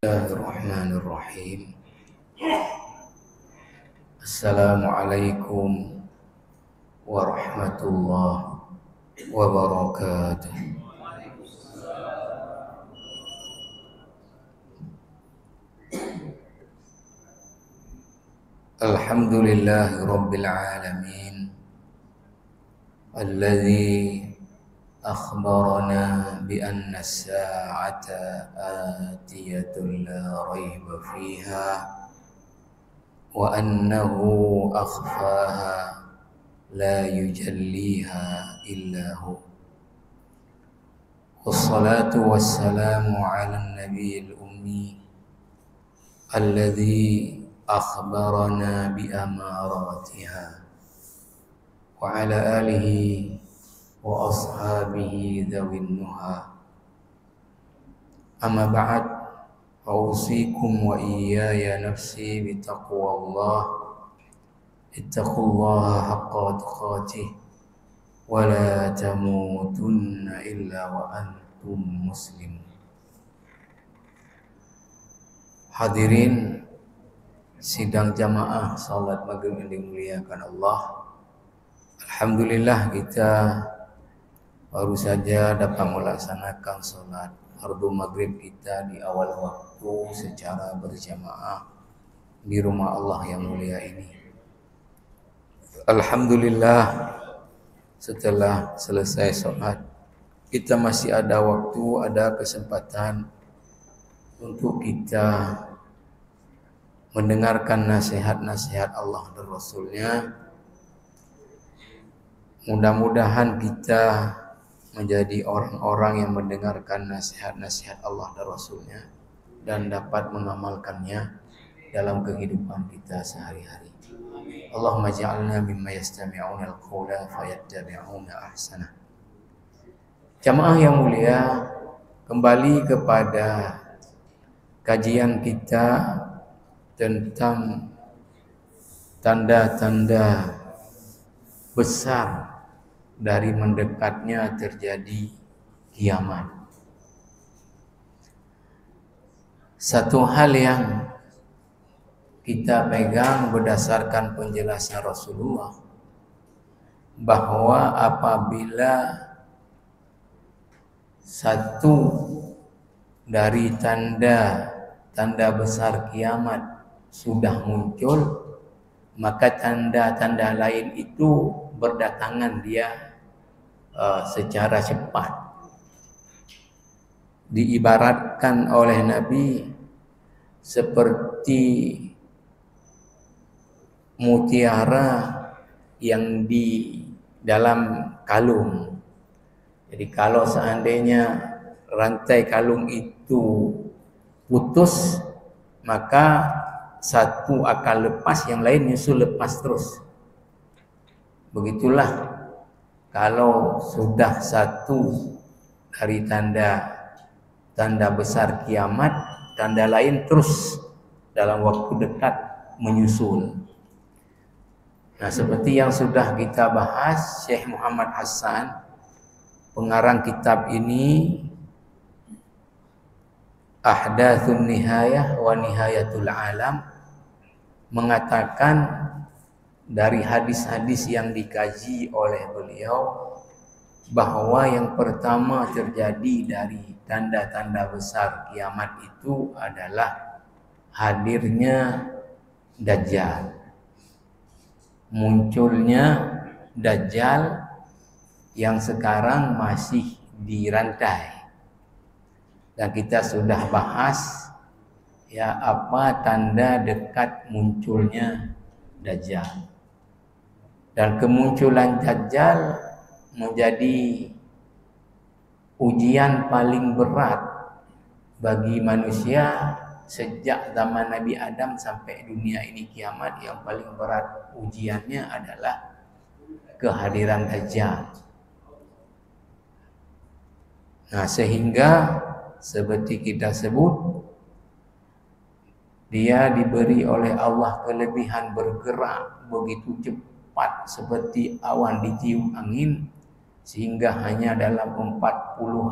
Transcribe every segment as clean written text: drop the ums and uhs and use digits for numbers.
Bismillahirrahmanirrahim. Assalamualaikum warahmatullahi wabarakatuh. Alhamdulillahi rabbil alamin alladzi akhbarana bi anna as-sa'ata atiyatun la raiba fiha wa annahu akhfaha la yujalliha illa hu. Wassalatu wassalamu ala an-nabiyil ummi alladzi akhbarana bi amaratiha wa ala alihi wa ashabihi dzawin nuha. Amma ba'd, fausikum wa iyaya nafsi bi taqwallah. Ittaqullaha haqqa tuqatih wa la tamutunna illa wa antum muslimun. Hadirin sidang jamaah salat maghrib yang dimuliakan Allah. Alhamdulillah kita baru saja dapat melaksanakan salat fardu maghrib kita di awal waktu secara berjamaah di rumah Allah yang mulia ini. Alhamdulillah, setelah selesai salat kita masih ada waktu, ada kesempatan untuk kita mendengarkan nasihat-nasihat Allah dan Rasulnya. Mudah-mudahan kita menjadi orang-orang yang mendengarkan nasihat-nasihat Allah dan Rasulnya dan dapat mengamalkannya dalam kehidupan kita sehari-hari. Allahumma ja'alna mimma yastami'una al-qawla fayattabi'una ahsanah. Jamaah yang mulia, kembali kepada kajian kita tentang tanda-tanda besar dari mendekatnya terjadi kiamat. Satu hal yang kita pegang berdasarkan penjelasan Rasulullah, bahwa apabila satu dari tanda besar kiamat sudah muncul, maka tanda-tanda lain itu berdatangan dia secara cepat. Diibaratkan oleh Nabi seperti mutiara yang di dalam kalung. Jadi kalau seandainya rantai kalung itu putus, maka satu akan lepas, yang lain nyusul lepas terus. Begitulah kalau sudah satu dari tanda besar kiamat, tanda lain terus dalam waktu dekat menyusul. Nah, seperti yang sudah kita bahas, Syekh Muhammad Hasan, pengarang kitab ini, Ahdatsun Nihayah wa Nihayatul Alam, mengatakan dari hadis-hadis yang dikaji oleh beliau bahwa yang pertama terjadi dari tanda-tanda besar kiamat itu adalah hadirnya Dajjal, munculnya Dajjal yang sekarang masih dirantai. Dan kita sudah bahas ya apa tanda dekat munculnya Dajjal. Dan kemunculan Dajjal menjadi ujian paling berat bagi manusia sejak zaman Nabi Adam sampai dunia ini kiamat. Yang paling berat ujiannya adalah kehadiran Dajjal. Nah, sehingga seperti kita sebut, dia diberi oleh Allah kelebihan bergerak begitu cepat seperti awan ditiup angin, sehingga hanya dalam 40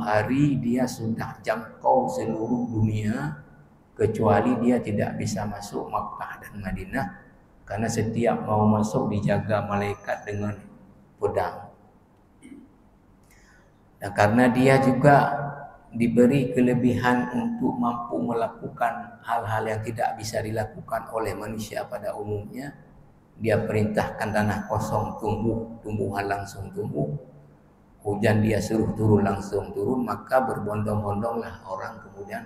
hari dia sudah jangkau seluruh dunia kecuali dia tidak bisa masuk Makkah dan Madinah karena setiap mau masuk dijaga malaikat dengan pedang. Dan karena dia juga diberi kelebihan untuk mampu melakukan hal-hal yang tidak bisa dilakukan oleh manusia pada umumnya, dia perintahkan tanah kosong tumbuh, tumbuhan langsung tumbuh, hujan dia suruh turun langsung turun, maka berbondong-bondonglah orang kemudian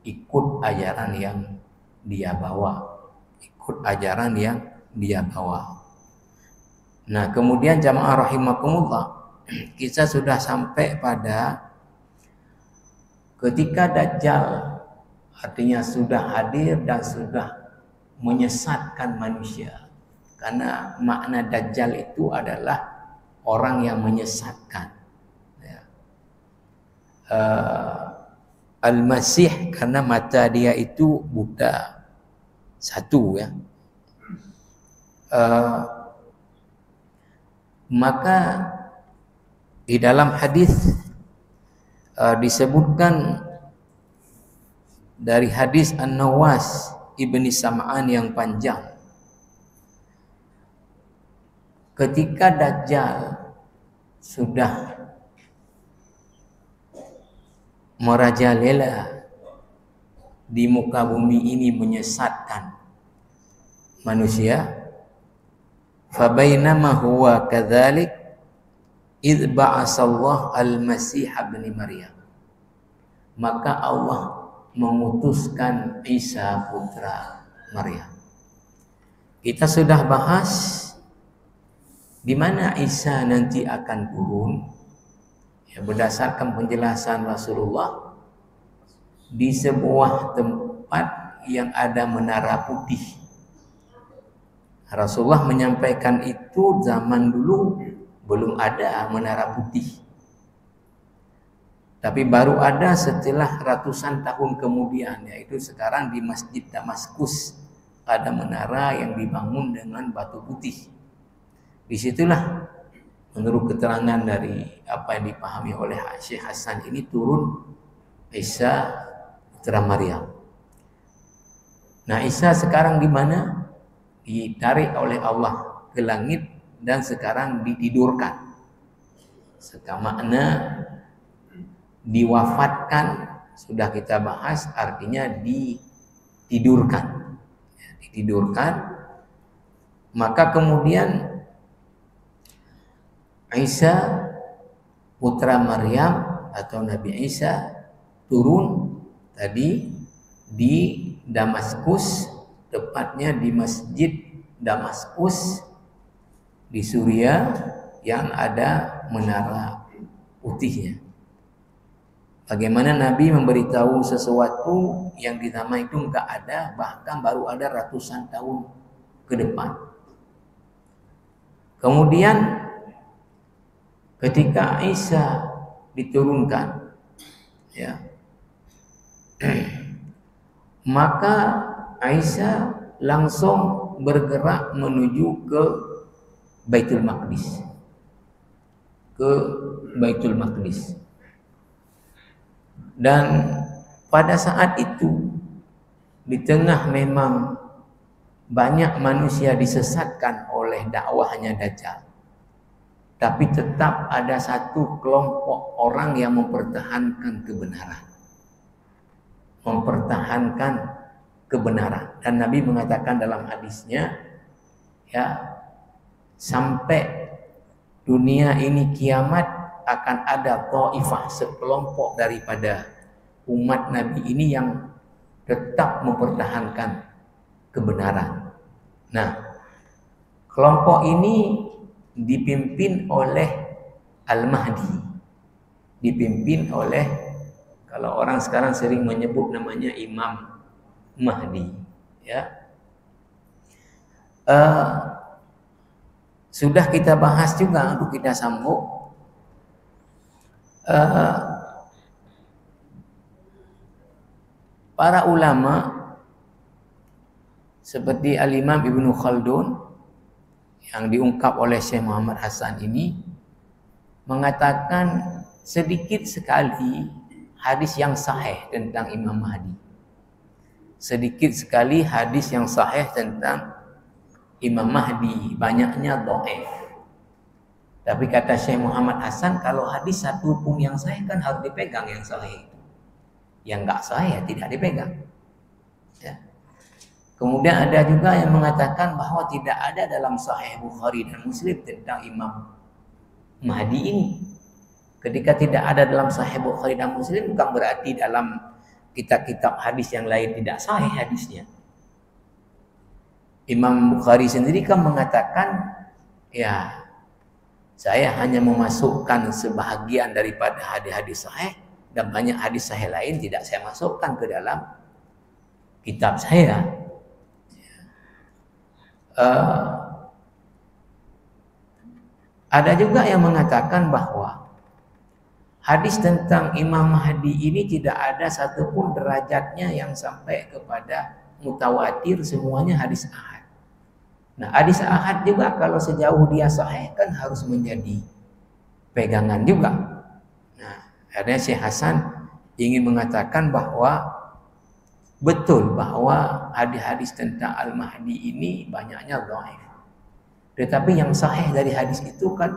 ikut ajaran yang dia bawa, Nah, kemudian jamaah rahimakumullah, kita sudah sampai pada ketika Dajjal artinya sudah hadir dan sudah menyesatkan manusia. Karena makna Dajjal itu adalah orang yang menyesatkan. Al-Masih karena mata dia itu buta. Satu ya. Maka di dalam hadis disebutkan dari hadis An-Nawas ibni Sam'an yang panjang, ketika Dajjal sudah merajalela di muka bumi ini menyesatkan manusia, fabainama huwa kadzalik idz ba'asallahu al-Masih ibn Maryam, maka Allah mengutuskan Isa putra Maryam. Kita sudah bahas di mana Isa nanti akan turun. Ya, berdasarkan penjelasan Rasulullah, di sebuah tempat yang ada menara putih. Rasulullah menyampaikan itu zaman dulu belum ada menara putih, tapi baru ada setelah ratusan tahun kemudian, yaitu sekarang di Masjid Damaskus ada menara yang dibangun dengan batu putih. Disitulah menurut keterangan dari apa yang dipahami oleh Syekh Hasan ini turun Isa putra Maryam. Nah, Isa sekarang di mana? Ditarik oleh Allah ke langit dan sekarang ditidurkan. Semakna diwafatkan sudah kita bahas, artinya ditidurkan. Ditidurkan. Maka kemudian Isa putra Maryam atau Nabi Isa turun tadi di Damaskus, tepatnya di Masjid Damaskus di Suriah yang ada menara putihnya. Bagaimana Nabi memberitahu sesuatu yang di zaman itu enggak ada, bahkan baru ada ratusan tahun ke depan. Kemudian ketika Isa diturunkan, ya, maka Isa langsung bergerak menuju ke Baitul Maqdis. Dan pada saat itu di tengah memang banyak manusia disesatkan oleh dakwahnya Dajjal, tapi tetap ada satu kelompok orang yang mempertahankan kebenaran. Dan Nabi mengatakan dalam hadisnya, ya, sampai dunia ini kiamat akan ada taifah, sekelompok daripada umat Nabi ini yang tetap mempertahankan kebenaran. Nah, kelompok ini dipimpin oleh Al-Mahdi, dipimpin oleh, kalau orang sekarang sering menyebut namanya Imam Mahdi, ya. Sudah kita bahas juga, untuk kita sambung. Para ulama seperti Al-Imam Ibnu Khaldun yang diungkap oleh Syekh Muhammad Hasan ini mengatakan sedikit sekali hadis yang sahih tentang Imam Mahdi. sedikit sekali hadis yang sahih tentang Imam Mahdi, banyaknya dhaif. Tapi kata Syekh Muhammad Hasan, kalau hadis satu pun yang sahih kan harus dipegang yang sahih. Yang enggak sahih tidak dipegang. Ya. Kemudian ada juga yang mengatakan bahwa tidak ada dalam Sahih Bukhari dan Muslim tentang Imam Mahdi ini. Ketika tidak ada dalam Sahih Bukhari dan Muslim, bukan berarti dalam kitab-kitab hadis yang lain tidak sahih hadisnya. Imam Bukhari sendiri kan mengatakan, ya saya hanya memasukkan sebahagian daripada hadis-hadis sahih dan banyak hadis sahih lain tidak saya masukkan ke dalam kitab saya. Ada juga yang mengatakan bahwa hadis tentang Imam Mahdi ini tidak ada satupun derajatnya yang sampai kepada mutawatir, semuanya hadis ahad. Nah, hadis ahad juga kalau sejauh dia sahih kan harus menjadi pegangan juga. Nah, akhirnya Syekh Hasan ingin mengatakan bahwa betul bahwa hadis-hadis tentang Al-Mahdi ini banyaknya dhaif. Tetapi yang sahih dari hadis itu kan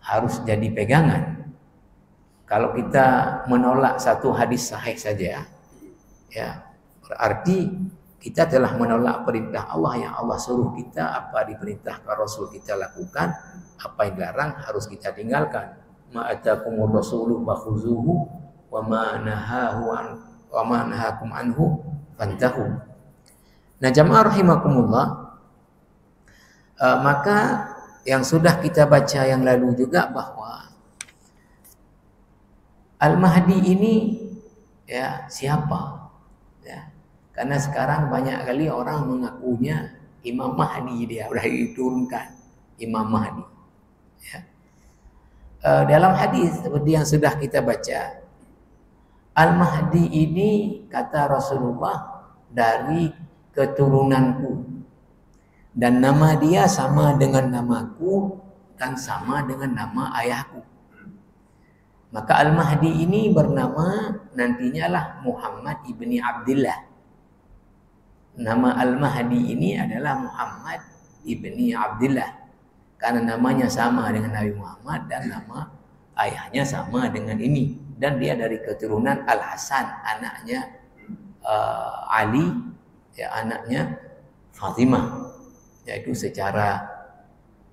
harus jadi pegangan. Kalau kita menolak satu hadis sahih saja, ya berarti kita telah menolak perintah Allah yang Allah suruh kita, apa diperintahkan Rasul kita lakukan, apa yang dilarang harus kita tinggalkan. Ma atakumur rasulu fakhuzuhu wa ma nahakum anhu fantahu. Nah, jamaah rahimakumullah, maka yang sudah kita baca yang lalu juga bahwa Al-Mahdi ini ya siapa? Ya. Karena sekarang banyak kali orang mengakunya Imam Mahdi, dia sudah diturunkan Imam Mahdi. Ya. Dalam hadis seperti yang sudah kita baca, Al-Mahdi ini kata Rasulullah dari keturunanku dan nama dia sama dengan namaku dan sama dengan nama ayahku. Maka Al-Mahdi ini bernama nantinya lah Muhammad ibni Abdullah. Nama Al-Mahdi ini adalah Muhammad ibni Abdullah karena namanya sama dengan Nabi Muhammad dan nama ayahnya sama dengan ini. Dan dia dari keturunan Al-Hasan, anaknya Ali, ya anaknya Fatimah, yaitu secara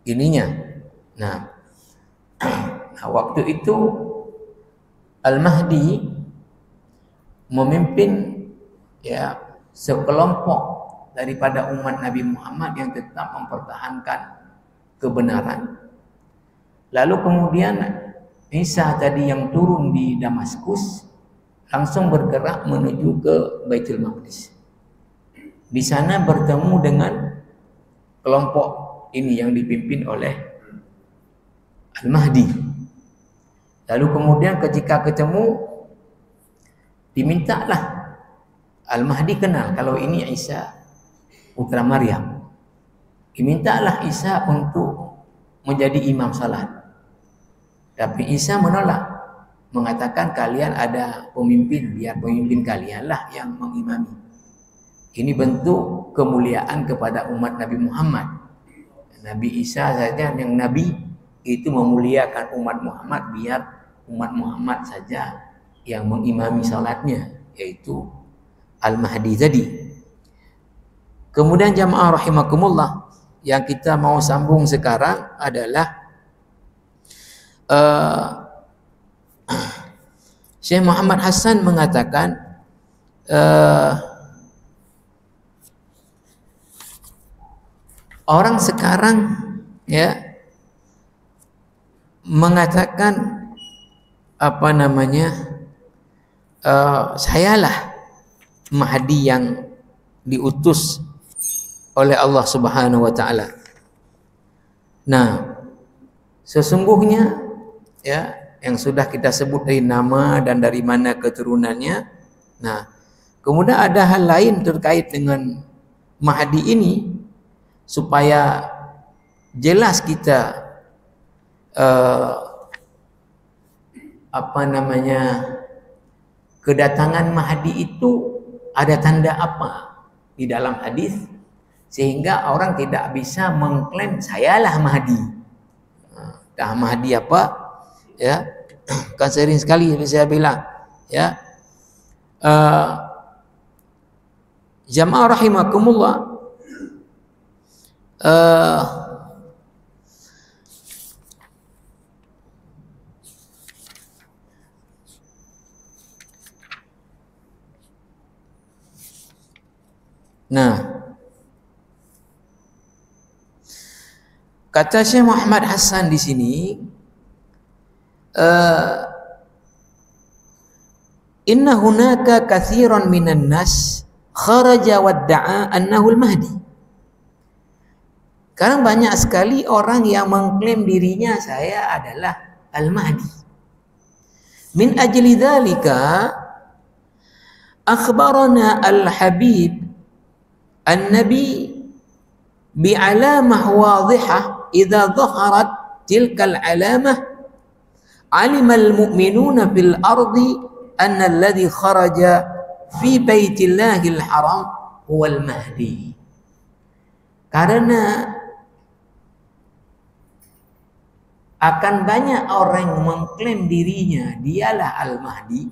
ininya. Nah, waktu itu Al-Mahdi memimpin ya sekelompok daripada umat Nabi Muhammad yang tetap mempertahankan kebenaran. Lalu kemudian Isa tadi yang turun di Damaskus langsung bergerak menuju ke Baitul Maqdis. Di sana bertemu dengan kelompok ini yang dipimpin oleh Al-Mahdi. Lalu kemudian ketika ketemu, dimintalah Al-Mahdi kenal kalau ini Isa putra Maryam. Dimintalah Isa untuk menjadi imam salat. Tapi Isa menolak, mengatakan kalian ada pemimpin, biar pemimpin kalianlah yang mengimami. Ini bentuk kemuliaan kepada umat Nabi Muhammad. Nabi Isa saja yang Nabi itu memuliakan umat Muhammad, biar umat Muhammad saja yang mengimami salatnya, yaitu Al-Mahdi tadi. Kemudian jamaah rahimakumullah, yang kita mau sambung sekarang adalah Syekh Muhammad Hasan mengatakan orang sekarang ya mengatakan apa namanya, sayalah Mahdi yang diutus oleh Allah Subhanahu wa taala. Nah, sesungguhnya ya yang sudah kita sebut dari nama dan dari mana keturunannya. Nah, kemudian ada hal lain terkait dengan Mahdi ini supaya jelas kita apa namanya, kedatangan Mahdi itu ada tanda apa di dalam hadis sehingga orang tidak bisa mengklaim sayalah Mahdi. Dah Mahdi apa? Ya, kan sering sekali saya bilang, ya, jamaah rahimakumullah, nah, kata Syekh Muhammad Hasan di sini, inna hunaka katsiran minan nas kharaja wadda'a annahu al-mahdi. Sekarang banyak sekali orang yang mengklaim dirinya saya adalah al-mahdi. Min ajli dzalika akhbarana al-habib an-nabi bi'alamah wadhihah idza dhaharat tilka al-alamah alima al-mu'minuna fil ardi anna alladhi kharaja fi baitillahil haram huwal mahdi. Karena akan banyak orang yang mengklaim dirinya dialah al-mahdi,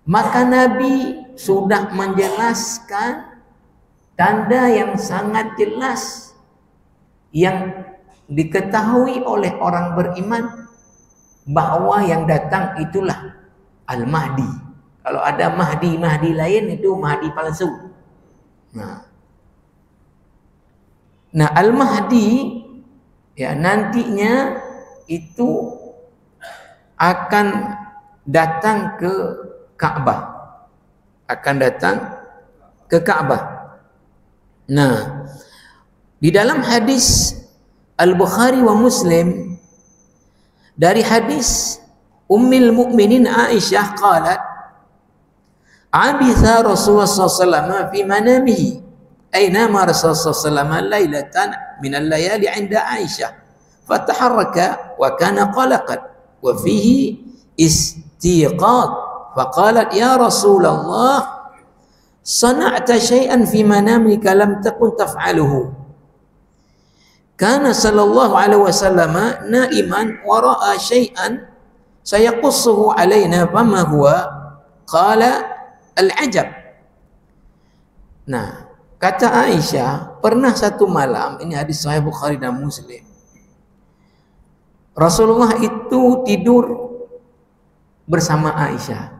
maka Nabi sudah menjelaskan tanda yang sangat jelas yang diketahui oleh orang beriman bahwa yang datang itulah al-mahdi. Kalau ada mahdi lain itu mahdi palsu. Nah, al-mahdi ya nantinya itu akan datang ke Ka'bah. Akan datang ke Ka'bah. Nah, di dalam hadis Al-Bukhari wa Muslim dari hadis Ummul Mukminin Aisyah qalat abitha Rasulullah SAW fi manamihi ay nama Rasulullah SAW lailatan min al-layali 'inda Aisyah fataharraka wa kana qalaqan wa fihi istiqaq faqalat ya Rasulullah sana'ta shay'an fi manamika lam takun taf'aluhu kana sallallahu alaihi wasallam na'iman wa ra'a shay'an sayaqussuhu alaina fama huwa qala al-ajab. Nah, kata Aisyah, pernah satu malam, ini hadis Sahih Bukhari dan Muslim, Rasulullah itu tidur bersama Aisyah.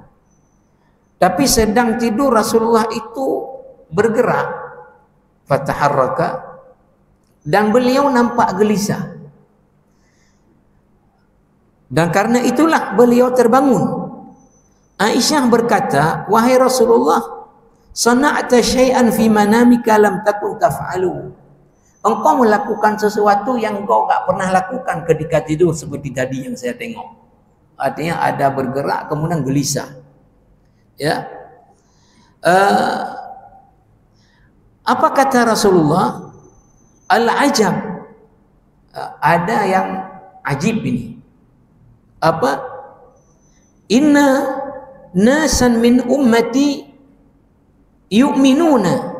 Tapi sedang tidur Rasulullah itu bergerak, fataharraka, dan beliau nampak gelisah. Dan karena itulah beliau terbangun. Aisyah berkata, wahai Rasulullah, sana'ta syai'an fi manamika lam takun taf'alu. Engkau melakukan sesuatu yang engkau tak pernah lakukan ketika tidur seperti tadi yang saya tengok. Artinya ada bergerak kemudian gelisah. Ya. Apa kata Rasulullah? Al-ajab. Ada yang ajib ini. Apa? Inna nasan min ummati yu'minuna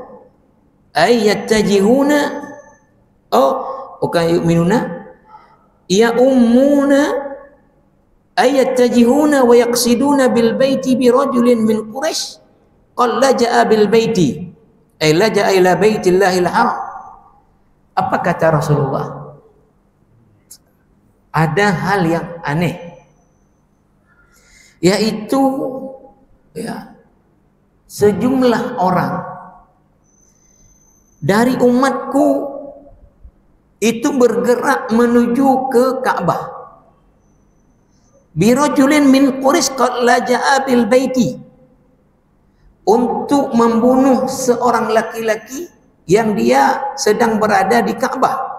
ay yattajihuna bukan yu'minuna ya'ummuna ay yattajihuna wa yaqsiduna bil baiti bi rajulin min Quraisy qad laja'a bil baiti ay laja'a ila baitillahil haram. Apa kata Rasulullah? Ada hal yang aneh, yaitu ya, sejumlah orang dari umatku itu bergerak menuju ke Ka'bah. Birajulin min Quraisy qad laja'a bil baiti, untuk membunuh seorang laki-laki yang dia sedang berada di Ka'bah.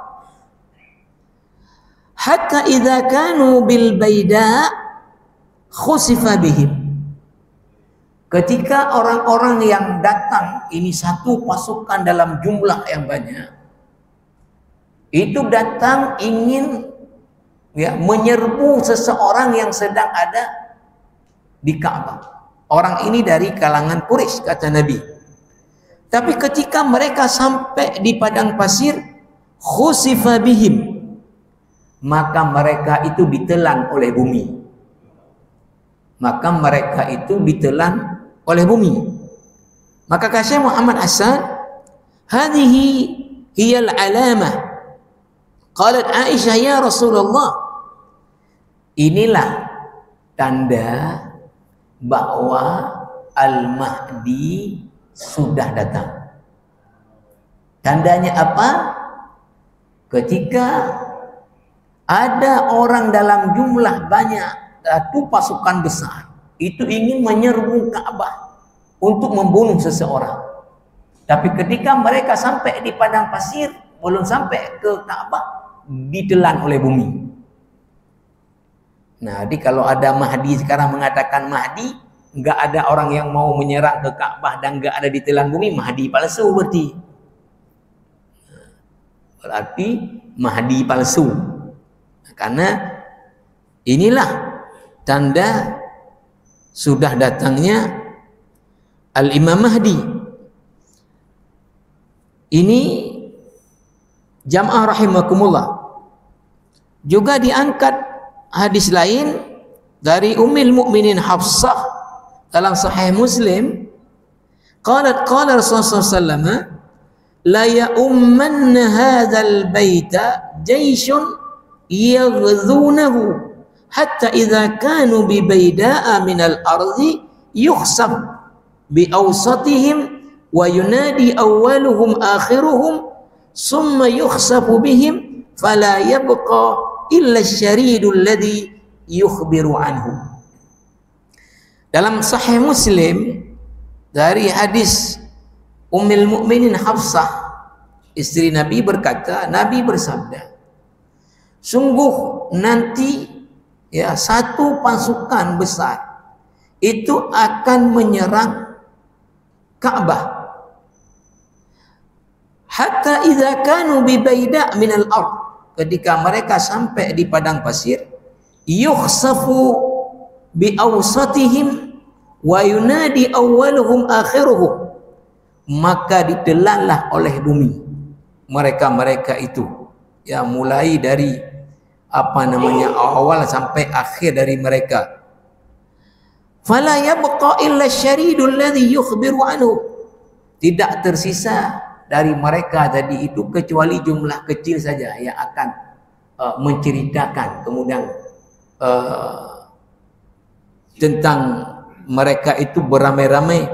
Hatta idza kanu bil baida khusifa bihim. Ketika orang-orang yang datang, ini satu pasukan dalam jumlah yang banyak, itu datang ingin ya menyerbu seseorang yang sedang ada di Ka'bah. Orang ini dari kalangan Quraisy, kata Nabi. Tapi ketika mereka sampai di padang pasir, khusifa bihim, maka mereka itu ditelan oleh bumi. Maka mereka itu ditelan oleh bumi. Maka kata Syekh Muhammad Hasan, hadhihi hiyal alamah. Qalat Aisyah, ya Rasulullah, inilah tanda bahwa Al-Mahdi sudah datang. Tandanya apa? Ketika ada orang dalam jumlah banyak, satu pasukan besar, itu ingin menyerbu Ka'bah untuk membunuh seseorang. Tapi ketika mereka sampai di padang pasir, belum sampai ke Ka'bah, ditelan oleh bumi. Nah, jadi kalau ada Mahdi sekarang mengatakan Mahdi, enggak ada orang yang mau menyerang ke Ka'bah dan enggak ada ditelan bumi, Mahdi palsu berarti. Berarti Mahdi palsu. Karena inilah tanda sudah datangnya Al-Imam Mahdi. Ini jamaah rahimakumullah. Juga diangkat hadis lain dari Ummul Mukminin Hafsah dalam Sahih Muslim. Qala Rasulullah sallallahu alaihi wasallam, la ya'ummanna hadzal baita jayshun yaghzunahu hatta idza kanu bi bayda'a min al-ardi yukhsaf bi awsatihim wa yunadi awwaluhum akhiruhum summa yukhsafu bihim fala yabqa illa asy-syaridu alladhi yukhbiru anhu. Dalam Sahih Muslim dari hadis Ummul Mukminin Hafsah, istri Nabi, berkata, Nabi bersabda, sungguh nanti ya satu pasukan besar itu akan menyerang Ka'bah hatta idza kanu bi baida' min al-ard, ketika mereka sampai di padang pasir, yukhsafu bi awsatihim wa yunadi awwaluhum akhiruhum, maka ditelanlah oleh bumi mereka itu, ya mulai dari awal sampai akhir dari mereka. Fala yabqa illa syaridul ladzi yukhbiru anhu, tidak tersisa dari mereka tadi itu kecuali jumlah kecil saja yang akan menceritakan kemudian tentang mereka itu beramai-ramai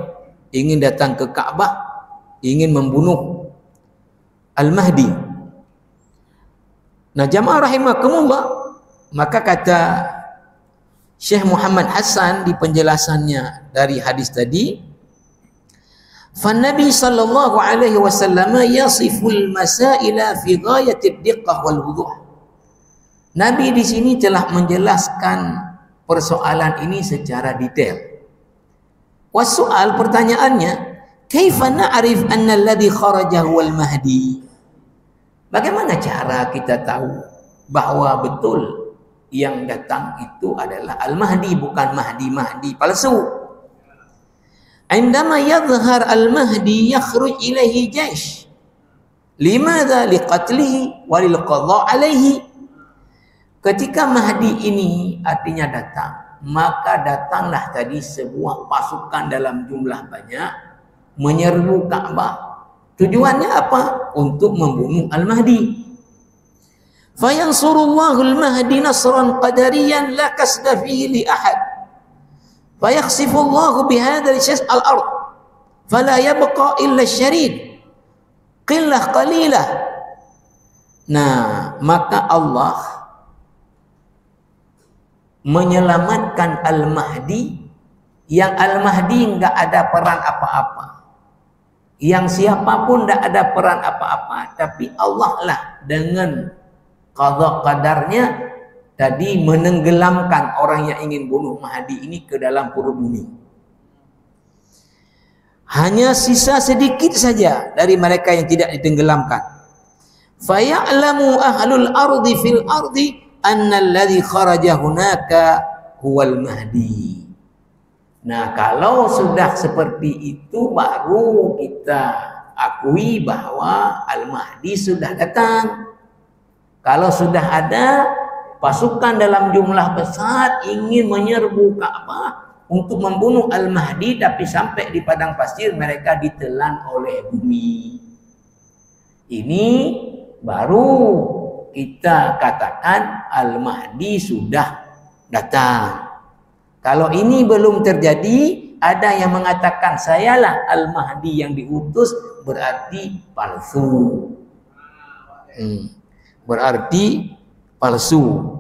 ingin datang ke Ka'bah, ingin membunuh Al-Mahdi. Nah, jamaah rahimakumullah, maka kata Syekh Muhammad Hasan di penjelasannya dari hadis tadi, fan Nabi sallallahu alaihi wasallam yasiful masaila fi ghayatid diqqah wal wuduh. Nabi di sini telah menjelaskan persoalan ini secara detail. Wasu'al, pertanyaannya, kaifa na'rif anna alladhi kharaja huwal mahdi? Bagaimana cara kita tahu bahwa betul yang datang itu adalah Al-Mahdi, bukan Mahdi palsu? Indama yadhhar Al-Mahdi yakhruj ilaihi jaysh. Limadha? Liqatlihi wa lilqadha alaihi. Ketika Mahdi ini artinya datang, maka datanglah tadi sebuah pasukan dalam jumlah banyak menyerbu Ka'bah. Tujuannya apa? Untuk membunuh Al-Mahdi. Fayansurullahu al-Mahdi nasran qadariyan la kasda fihi li ahad. Fayakhsifullahu bihadzal syas' al-ard. Fala yabqa illa asy-syarid. Qillah qalilah. Nah, maka Allah menyelamatkan Al-Mahdi, yang Al-Mahdi enggak ada peran apa-apa, yang siapapun tidak ada peran apa-apa, tapi Allah lah dengan qadha qadarnya tadi menenggelamkan orang yang ingin bunuh Mahdi ini ke dalam perut bumi. Hanya sisa sedikit saja dari mereka yang tidak ditenggelamkan. Faya'lamu ahlul ardi fil ardi anna alladhi kharaja hunaka huwal Mahdi. Nah, kalau sudah seperti itu baru kita akui bahwa Al-Mahdi sudah datang. Kalau sudah ada pasukan dalam jumlah besar ingin menyerbu Ka'bah untuk membunuh Al-Mahdi, tapi sampai di padang pasir mereka ditelan oleh bumi. Ini baru kita katakan Al-Mahdi sudah datang. Kalau ini belum terjadi, ada yang mengatakan sayalah Al-Mahdi yang diutus, berarti palsu. Berarti palsu.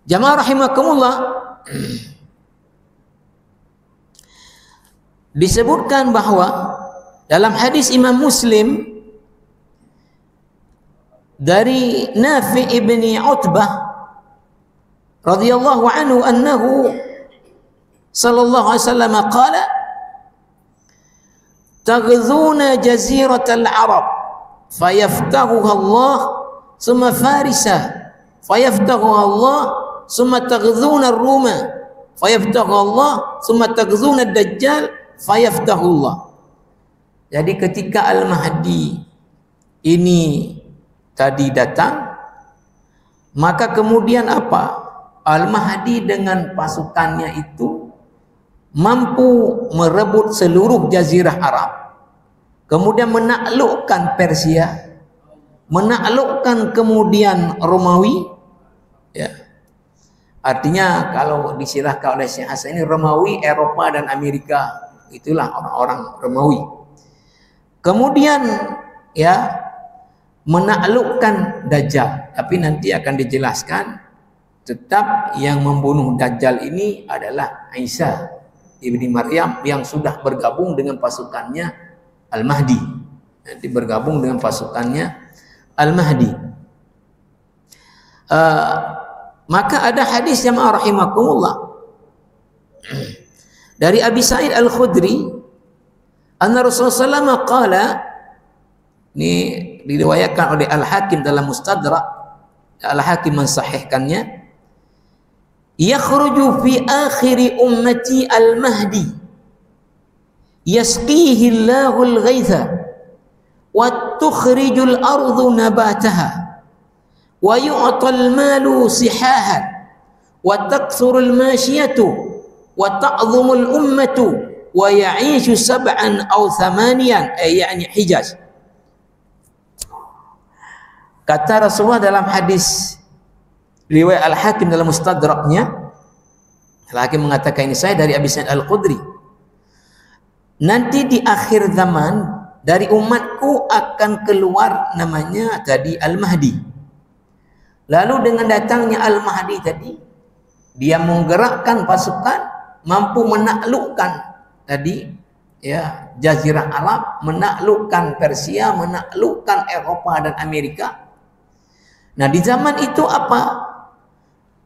Jamaah rahimakumullah, disebutkan bahwa dalam hadis Imam Muslim dari Nafi' ibni Utbah radhiyallahu anhu annahu sallallahu alaihi wasallam qala taghzuna jaziratal arab fayaftahuha Allah summa farisa fayaftahuha Allah summa taghzuna ar-ruma fayaftahuha Allah summa taghzuna ad-dajjal fayaftahu Allah. Jadi ketika Al-Mahdi ini tadi datang, maka kemudian apa? Al-Mahdi dengan pasukannya itu mampu merebut seluruh jazirah Arab, kemudian menaklukkan Persia, menaklukkan kemudian Romawi, ya. Artinya kalau disilahkan oleh Syekh Hasan ini, Romawi, Eropa dan Amerika, itulah orang-orang Romawi. Kemudian ya menaklukkan Dajjal, tapi nanti akan dijelaskan. Tetap yang membunuh Dajjal ini adalah Isa ibni Maryam yang sudah bergabung dengan pasukannya Al-Mahdi. Nanti bergabung dengan pasukannya Al-Mahdi. Maka ada hadis jamaah rahimakumullah dari Abi Sa'id Al-Khudri, anna Rasulullah SAW qala, ini diriwayatkan oleh Al-Hakim dalam Mustadrak, Al-Hakim mensahihkannya, yakhruju fi akhiri ummati al-Mahdi yasqihi Allahu al-ghaitha wa tukhrijul ardu nabataha wa yu'tal malu sihahan wa takthurul mashiyatu wa ta'dhumul ummatu wa ya'ishu sab'an aw thamaniyan, yani Hijaz. Kata Rasulullah dalam hadis riwayat Al-Hakim dalam Mustadraknya, Al-Hakim mengatakan ini saya dari Abi Sa'id Al-Khudri, nanti di akhir zaman dari umatku akan keluar namanya tadi Al-Mahdi. Lalu dengan datangnya Al-Mahdi tadi, dia menggerakkan pasukan, mampu menaklukkan tadi ya Jazirah Arab, menaklukkan Persia, menaklukkan Eropa dan Amerika. Nah, di zaman itu apa?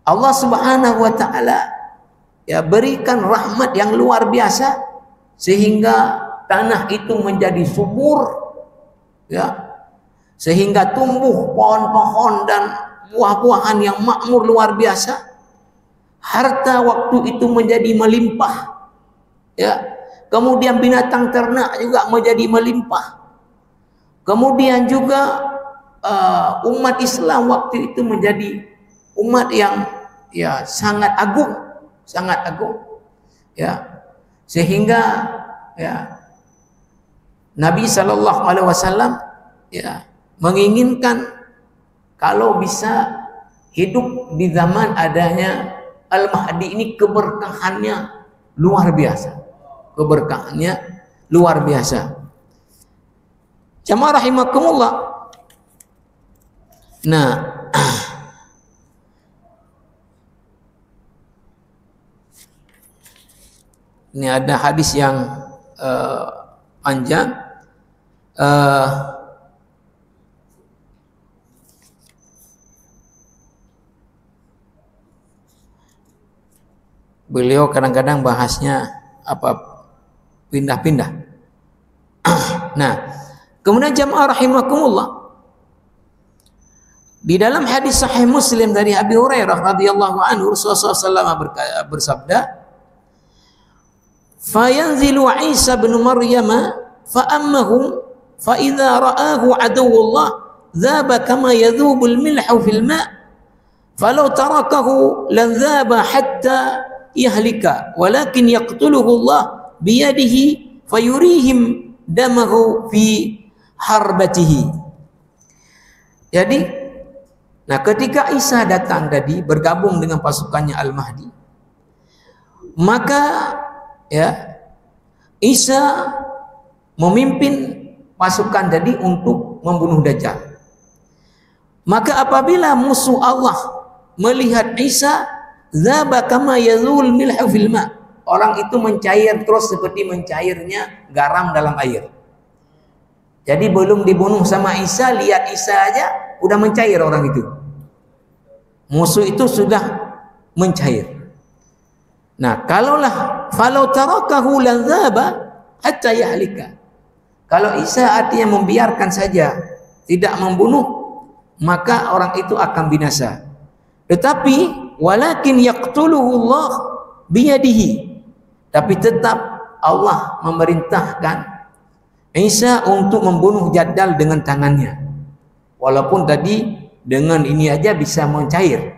Allah Subhanahu wa taala ya berikan rahmat yang luar biasa sehingga tanah itu menjadi subur, ya, sehingga tumbuh pohon-pohon dan buah-buahan yang makmur luar biasa. Harta waktu itu menjadi melimpah, ya. Kemudian binatang ternak juga menjadi melimpah. Kemudian juga umat Islam waktu itu menjadi umat yang ya sangat agung, ya, sehingga ya Nabi Shallallahu Alaihi Wasallam ya menginginkan kalau bisa hidup di zaman adanya Al-Mahdi ini, keberkahannya luar biasa, Jamaah rahimakumullah. Nah, ini ada hadis yang panjang. Beliau kadang-kadang bahasnya apa pindah-pindah. Nah, kemudian jamaah rahimakumullah, di dalam hadis Sahih Muslim dari Abi Hurairah radhiyallahu anhu, Rasulullah SAW bersabda, fayanzilu Isa bin Maryam fa ammahum fa idza ra'ahu aduwwullah dhaba kama yadhubul milhu fil ma' falau tarakahu lan dhaba hatta yahlika walakin yaqtuluhu Allah biyadihi fayurihim damahu fi harbatihi. Jadi, nah ketika Isa datang tadi bergabung dengan pasukannya Al-Mahdi, maka ya Isa memimpin pasukan tadi untuk membunuh Dajjal. Maka apabila musuh Allah melihat Isa, dzaba kama yazul milhu fil ma', orang itu mencair terus seperti mencairnya garam dalam air. Jadi belum dibunuh sama Isa, lihat Isa aja udah mencair orang itu. Musuh itu sudah mencair. Nah, kalaulah falau tarakahu lan dzaba hatta yahlika. Kalau Isa artinya membiarkan saja, tidak membunuh, maka orang itu akan binasa. Tetapi walakin yaqtuluhu Allah biyadihi. Tapi tetap Allah memerintahkan Isa untuk membunuh Dajjal dengan tangannya. Walaupun tadi dengan ini aja bisa mencair.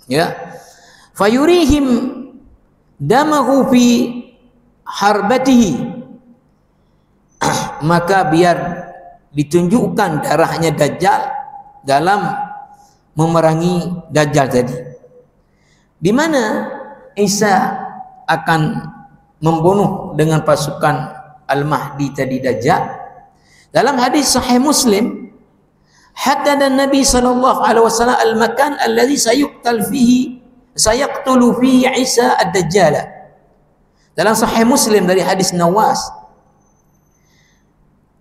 Ya. Fayurihim damahu fi harbatihi. Maka biar ditunjukkan darahnya Dajjal dalam memerangi Dajjal tadi. Di mana Isa akan membunuh dengan pasukan Al-Mahdi tadi Dajjal. Dalam hadis Sahih Muslim, haddada Nabi sallallahu alaihi wasallam al-makan alladhi sayaqtulu fihi Isa ad-Dajjal. Dalam Sahih Muslim dari hadis Nawas,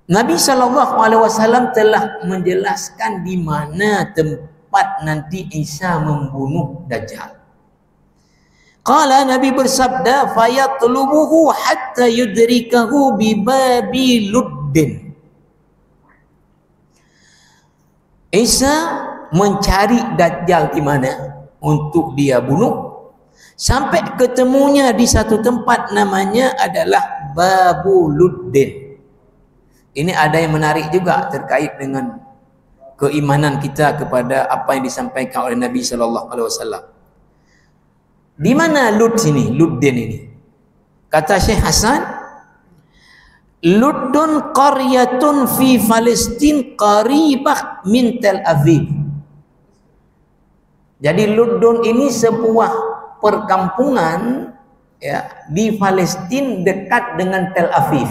Nabi sallallahu alaihi wasallam telah menjelaskan di mana tempat nanti Isa membunuh Dajjal. Qala, Nabi bersabda, fayatlubuhu hatta yudrikahu bi babi luddin. Isa mencari Dajjal di mana untuk dia bunuh sampai ketemunya di satu tempat namanya adalah Babu Luddin. Ini ada yang menarik juga terkait dengan keimanan kita kepada apa yang disampaikan oleh Nabi sallallahu alaihi wasallam. Di mana Lud sini? Luddin ini. Kata Syekh Hasan, Luddun qaryatun fi Palestin qaribah min Tel Aviv. Jadi Luddun ini sebuah perkampungan ya di Palestin dekat dengan Tel Aviv.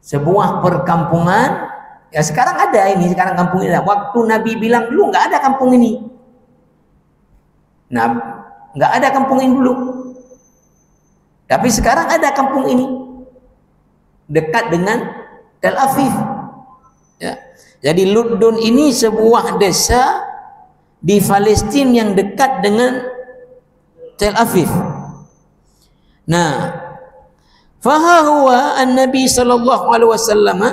Sebuah perkampungan ya sekarang ada ini, sekarang kampung ini. Waktu Nabi bilang dulu nggak ada kampung ini. Nah, nggak ada kampung ini dulu. Tapi sekarang ada kampung ini dekat dengan Tel Aviv. Ya. Jadi Luddun ini sebuah desa di Palestina yang dekat dengan Tel Aviv. Nah, fahuwa an-Nabi sallallahu alaihi wasallam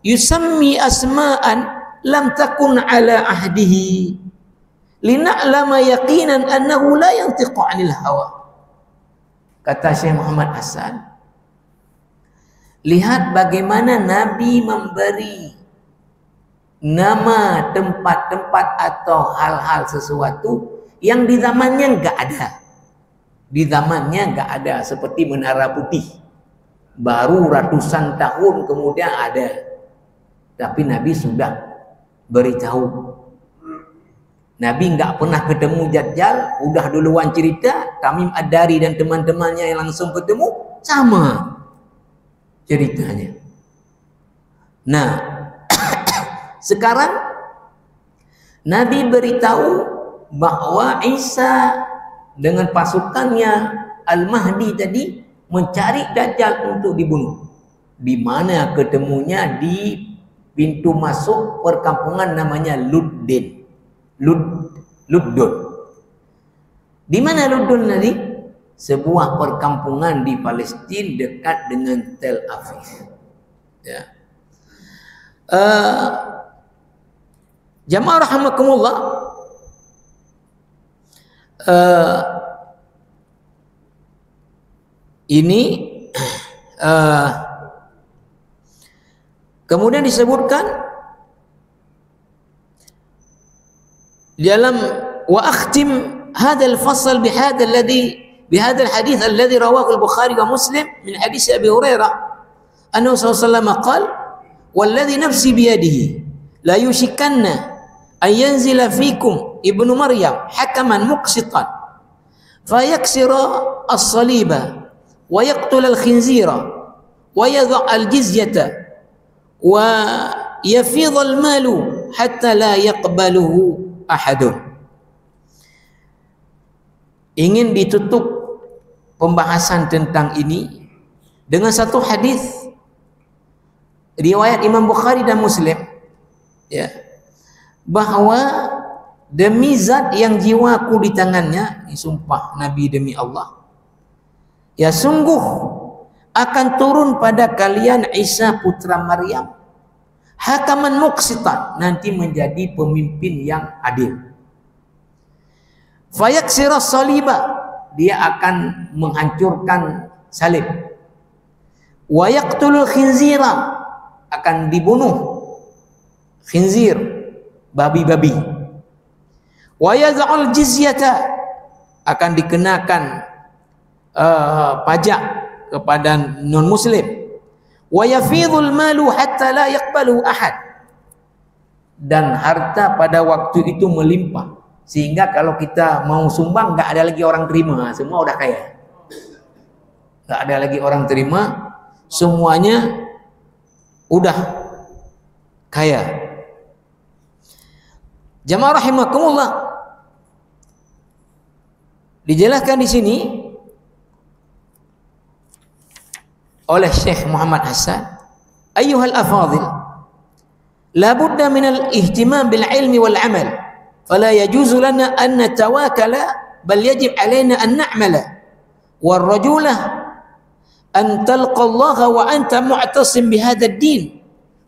yusammi asma'an lam takun ala ahdihi lina'lama yaqinan annahu la yantiqu 'anil hawa. Kata Syekh Muhammad Hasan, lihat bagaimana Nabi memberi nama tempat-tempat atau hal-hal sesuatu yang di zamannya enggak ada. Di zamannya enggak ada, seperti Menara Putih. Baru ratusan tahun kemudian ada. Tapi Nabi sudah beritahu. Nabi enggak pernah ketemu Dajjal, udah duluan cerita. Tamim Ad-Dari dan teman-temannya yang langsung ketemu, sama ceritanya. Nah, sekarang Nabi beritahu bahwa Isa dengan pasukannya Al-Mahdi tadi mencari Dajjal untuk dibunuh. Di mana ketemunya? Di pintu masuk perkampungan namanya Luddin. Luddun. Di mana Luddun tadi? Sebuah perkampungan di Palestina dekat dengan Tel Aviv. Ya. Jamaah rahimakumullah, Ini kemudian disebutkan dalam wa akhtim hadzal fasl bihadzal hadits alladhi rawahu al-Bukhari wa Muslim min hadits Abi Hurairah annahu sallallahu alaihi wasallam qala walladhi nafsi biyadihi la yushikanna an yanzila fikum ibnu Maryam hakaman muqsitan fayaksira as-saliba wa yaqtul al-khinzira wa yadha al-jizyata wa yafidh al-malu hatta la yaqbaluhu ahadun. Ingin ditutup pembahasan tentang ini dengan satu hadis riwayat Imam Bukhari dan Muslim, ya, bahwa demi zat yang jiwaku di tangannya, ini sumpah Nabi demi Allah, ya sungguh akan turun pada kalian Isa putra Maryam hakaman muqsitan, nanti menjadi pemimpin yang adil. Fayaksira saliba, dia akan menghancurkan salib. Wa yaqtulul khinzira, akan dibunuh khinzir, babi-babi. Wa yaz'al jizyata, akan dikenakan pajak kepada non muslim. Wa yafidhul malu hatta la yaqbalu ahad, dan harta pada waktu itu melimpah sehingga kalau kita mau sumbang nggak ada lagi orang terima, semua udah kaya, nggak ada lagi orang terima, semuanya udah kaya. Jamaah rahimakumullah, dijelaskan di sini oleh Syekh Muhammad Hasan, ayyuhal afadhil, la budda min al-ihtimam bil ilmi wal amal, fala yajuzu lana an natawakala bal yajib alaina an na'mala, wal rajula an talqa Allah wa anta mu'tasim bi hadha ad-din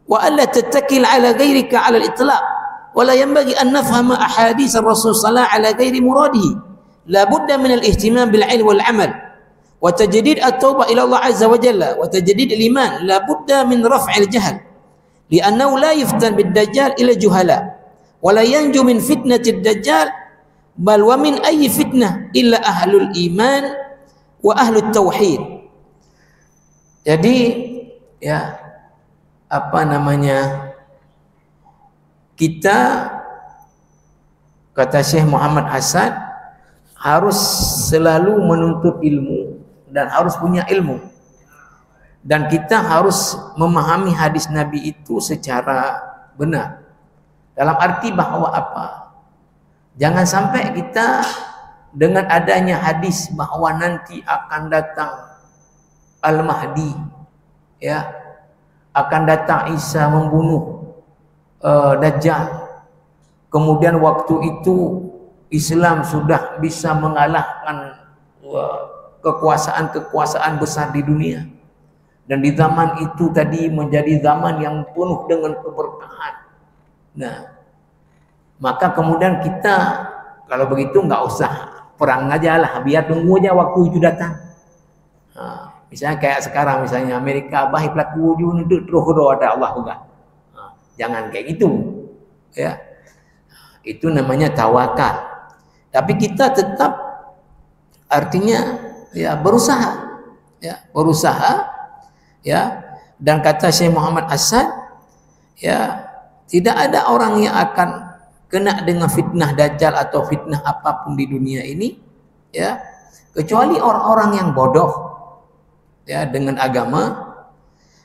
wa alla tattakil ala ghayrika ala al-itlaq, wa la yanbaghi an nafhama ahadith ar-rasul sallallahu ala ghairi muradihi. La budda min al-ihtimam bil ilmi wal amal wa tajdid at-taubah ila Allah azza wa jalla wa tajdid al-iman. La budda min raf'il jahl li'annahu la yuftan bid-dajjal ila juhala wa la yanju min fitnatid dajjal bal wa min ayyi fitnah illa ahlul iman wa ahlut tauhid. Jadi ya, apa namanya, kita, kata Syekh Muhammad Hasan, harus selalu menuntut ilmu dan harus punya ilmu, dan kita harus memahami hadis Nabi itu secara benar, dalam arti bahwa apa, jangan sampai kita dengan adanya hadis bahwa nanti akan datang Al-Mahdi, ya, akan datang Isa membunuh Dajjal, kemudian waktu itu Islam sudah bisa mengalahkan kekuasaan-kekuasaan besar di dunia, dan di zaman itu tadi menjadi zaman yang penuh dengan keberkahan. Nah, maka kemudian kita kalau begitu nggak usah perang aja lah, biar tunggu aja waktu itu datang. Nah, misalnya kayak sekarang, misalnya Amerika baik pelaku ujung itu terus ada Allah juga. Nah, jangan kayak gitu, ya. Itu namanya tawakal. Tapi kita tetap, artinya ya berusaha, ya berusaha, ya. Dan kata Syekh Muhammad Hasan, ya, tidak ada orang yang akan kena dengan fitnah Dajjal atau fitnah apapun di dunia ini, ya, kecuali orang-orang yang bodoh, ya, dengan agama,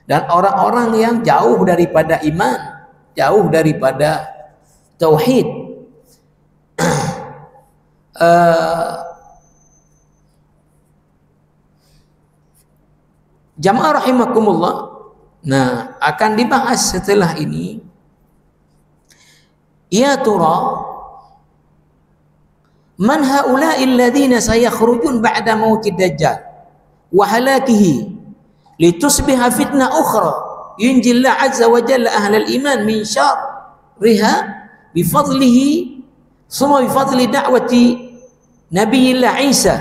dan orang-orang yang jauh daripada iman, jauh daripada tauhid. Jamaah rahimakumullah, nah, akan dibahas setelah ini, ya tura man haula'i alladhina sayakhrujun ba'da mautid dajjal wa halakihi litusbiha fitnah ukhra yunjillah azza wa jalla ahlal iman min syarriha bifadlihi summa bifadli da'wati nabiyillah Isa.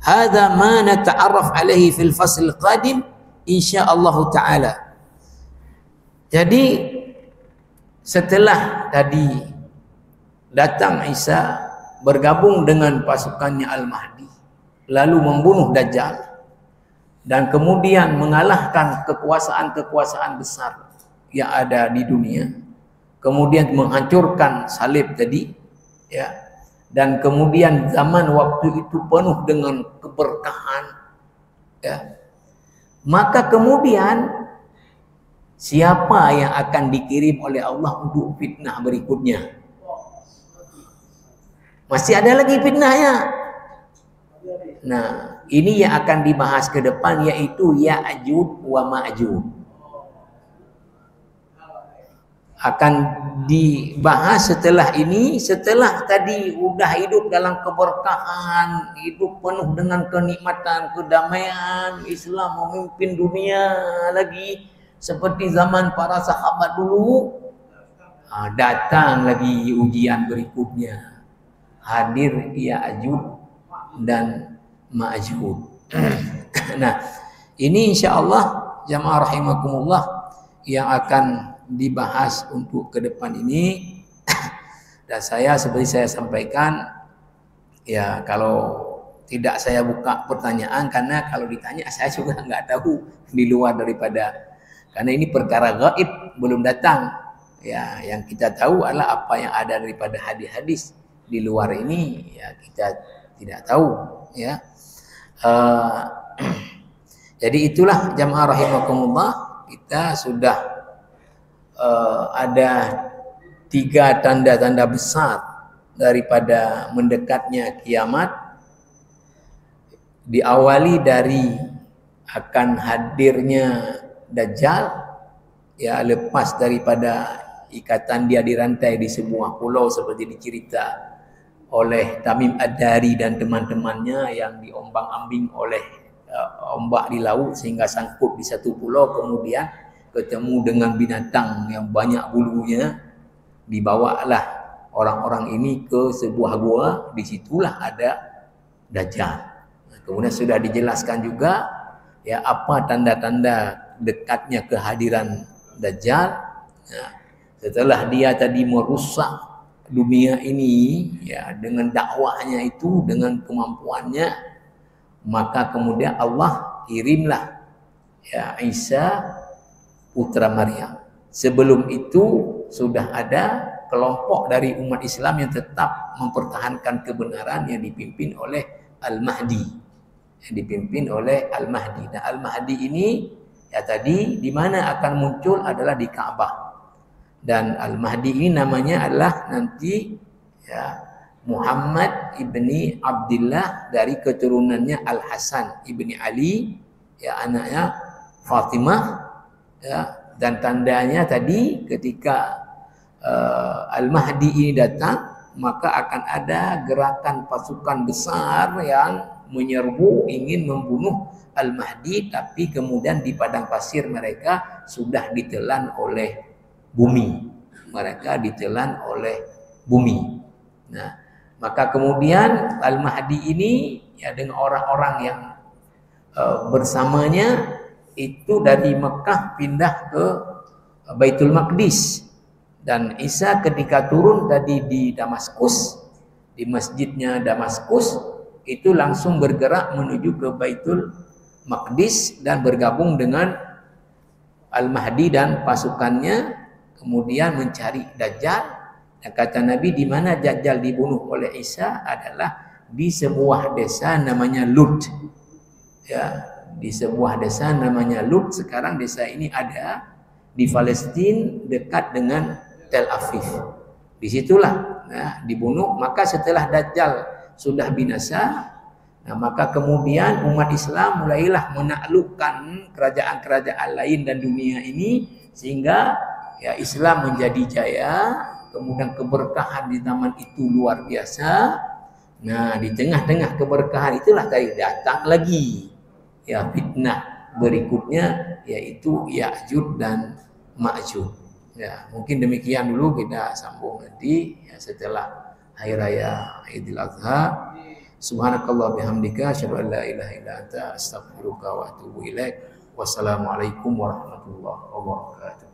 Hadza ma nata'arraf alaihi fil fasl qadim insyaallah taala. Jadi setelah tadi datang Isa bergabung dengan pasukannya Al-Mahdi, lalu membunuh Dajjal, dan kemudian mengalahkan kekuasaan-kekuasaan besar yang ada di dunia, kemudian menghancurkan salib tadi, ya, dan kemudian zaman waktu itu penuh dengan keberkahan, ya, maka kemudian siapa yang akan dikirim oleh Allah untuk fitnah berikutnya? Masih ada lagi fitnahnya. Nah, ini yang akan dibahas ke depan, yaitu Ya'juj wa Ma'juj. Akan dibahas setelah ini, setelah tadi udah hidup dalam keberkahan, hidup penuh dengan kenikmatan, kedamaian, Islam memimpin dunia lagi seperti zaman para sahabat dulu. Datang lagi ujian berikutnya. Hadir Ya'juj dan Ma'juj. Nah, ini insyaallah jamaah rahimakumullah yang akan dibahas untuk ke depan ini. Dan saya seperti saya sampaikan, ya, kalau tidak saya buka pertanyaan, karena kalau ditanya saya juga nggak tahu di luar daripada, karena ini perkara gaib, belum datang. Ya, yang kita tahu adalah apa yang ada daripada hadis-hadis. Di luar ini ya kita tidak tahu, ya. Jadi itulah jamaah rahimakumullah, kita sudah ada 3 tanda-tanda besar daripada mendekatnya kiamat. Diawali dari akan hadirnya Dajjal, ya, lepas daripada ikatan dia dirantai di sebuah pulau seperti dicerita oleh Tamim Ad-Dari dan teman-temannya yang diombang-ambing oleh ombak di laut sehingga sangkut di satu pulau, kemudian ketemu dengan binatang yang banyak bulunya, dibawalah orang-orang ini ke sebuah gua, disitulah ada Dajjal. Kemudian sudah dijelaskan juga, ya, apa tanda-tanda dekatnya kehadiran Dajjal. Nah, setelah dia tadi merusak dunia ini, ya, dengan dakwahnya itu, dengan kemampuannya, maka kemudian Allah kirimlah, ya, Isa putra Maryam. Sebelum itu sudah ada kelompok dari umat Islam yang tetap mempertahankan kebenaran yang dipimpin oleh Al-Mahdi. Nah, Al-Mahdi ini, ya, tadi di mana akan muncul adalah di Ka'bah. Dan Al-Mahdi ini namanya adalah nanti, ya, Muhammad ibni Abdullah dari keturunannya Al-Hasan ibni Ali, ya, anaknya Fatimah, ya. Dan tandanya tadi ketika Al-Mahdi ini datang, maka akan ada gerakan pasukan besar yang menyerbu ingin membunuh Al-Mahdi, tapi kemudian di padang pasir mereka sudah ditelan oleh bumi. Mereka ditelan oleh bumi. Nah, maka kemudian Al-Mahdi ini, ya, dengan orang-orang yang bersamanya itu dari Mekah pindah ke Baitul Maqdis. Dan Isa ketika turun tadi di Damaskus, di masjidnya Damaskus, itu langsung bergerak menuju ke Baitul Maqdis dan bergabung dengan Al-Mahdi dan pasukannya, kemudian mencari Dajjal. Dan kata Nabi, di mana Dajjal dibunuh oleh Isa adalah di sebuah desa namanya Lut. Ya, di sebuah desa namanya Lut. Sekarang desa ini ada di Palestina dekat dengan Tel Aviv. Disitulah, nah, dibunuh. Maka setelah Dajjal sudah binasa, nah, maka kemudian umat Islam mulailah menaklukkan kerajaan-kerajaan lain dan dunia ini, sehingga, ya, Islam menjadi jaya. Kemudian keberkahan di zaman itu luar biasa. Nah, di tengah-tengah keberkahan itulah tadi datang lagi, ya, fitnah berikutnya, yaitu Ya'juj dan Ma'juj. Ya, mungkin demikian dulu, kita sambung nanti, ya, setelah Hari Raya Idul Adha. Subhanakallah bihamdika asyhadu an la ilaha illa anta astaghfiruka wa atubu ilaik. Wassalamualaikum warahmatullahi wabarakatuh.